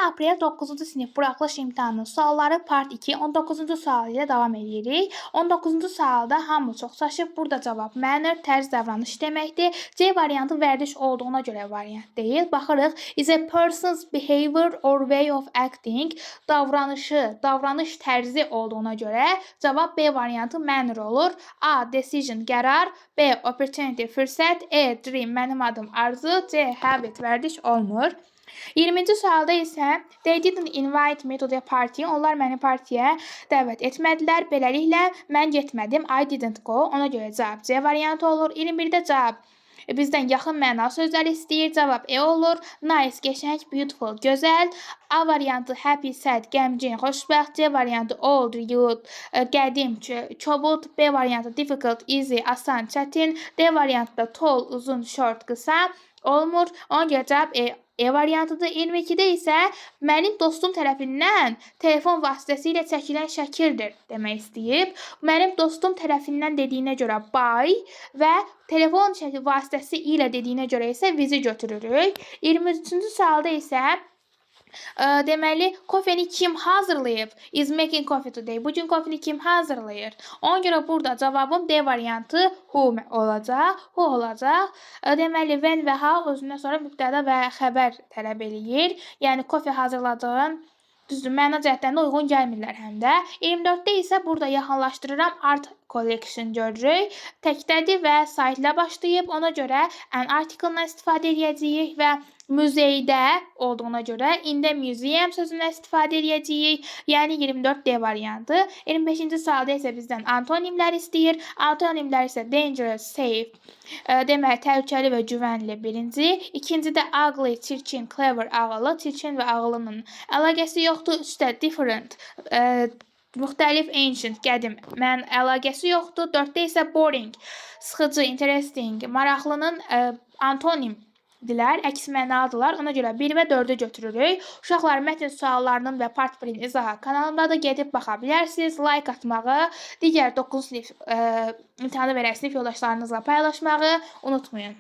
aprel 9-cu sinif buraxılış imtahanının sualları part 2 19-cu sual ilə davam edirik. 19-cu sualda hamı çox çaşıb. Burada cavab manner, tərz davranış deməkdir. C variantı vərdiş olduğuna görə variant deyil. Baxırıq. Is a person's behavior or way of acting davranış tərzi olduğuna görə cavab B variantı manner olur. A. Decision, qərar. B. Opportunity, fürsət. E. Dream, mənim adım arzu. C. Habit, vərdiş olmur. 20-ci sualda isə they didn't invite me to the party. Onlar məni partiyə dəvət etmədilər. Beləliklə mən getmədim. I didn't go. Ona görə cavab C variantı olur. 21-də cavab bizdən yaxın mənalı sözlər istəyir. Cavab E olur. Nice, qəşəng, beautiful, gözəl. A variantı happy, sad, qəmgin, xoşbəxt. C variantı old, youth, qədim, kobud. B variantı difficult, easy, asan, çətin. D variantı da tall, uzun, short, qısa olmur. Ona görə cavab E variantıdır. 22-də isə mənim dostum tərəfindən telefon vasitəsilə çəkilən şəkildir demək istəyib. Mənim dostum tərəfindən dediyinə görə by və telefon vasitəsi ilə dediyinə görə isə vizi götürürük. 23-cü sualda isə deməli, kofeni kim hazırlayıb? Is making coffee today. Bugün kofeni kim hazırlayır? Ona görə burada cavabım D variantı who olacaq. Who olacaq. Deməli, when və how özündən sonra mübtəda və xəbər tələb eləyir. Yəni, kofe hazırladığın düzdür, məna cəhətlərində uyğun gəlmirlər həm də. 24-də isə burada yaxınlaşdırıram art collection görürük. Təkdədir və saytla başlayıb. Ona görə an article-dan istifadə edəcəyik və muzeydə olduğuna görə in the museum sözündən istifadə edəcəyik. Yəni 24D variantı. 25-ci sualda isə bizdən antonimlər istəyir. Antonimlər isə dangerous, safe, demək təhlükəli və güvənli birinci. İkincidə ugly, çirkin, clever, ağıllı. Çirkin və ağıllının əlaqəsi yoxdur. Üstə different, müxtəlif, ancient, qədim, əlaqəsi yoxdur. 4-də isə boring, sıxıcı, interesting, maraqlının antonim əks mənalıdırlar. Ona görə 1 və 4-ü götürürük. Uşaqlar, mətn suallarının və part 1-in izahı kanalımdadır. Gedib baxa bilərsiniz. Like atmağı, digər 9 sinif imtahanı verən sinif yoldaşlarınızla paylaşmağı unutmayın.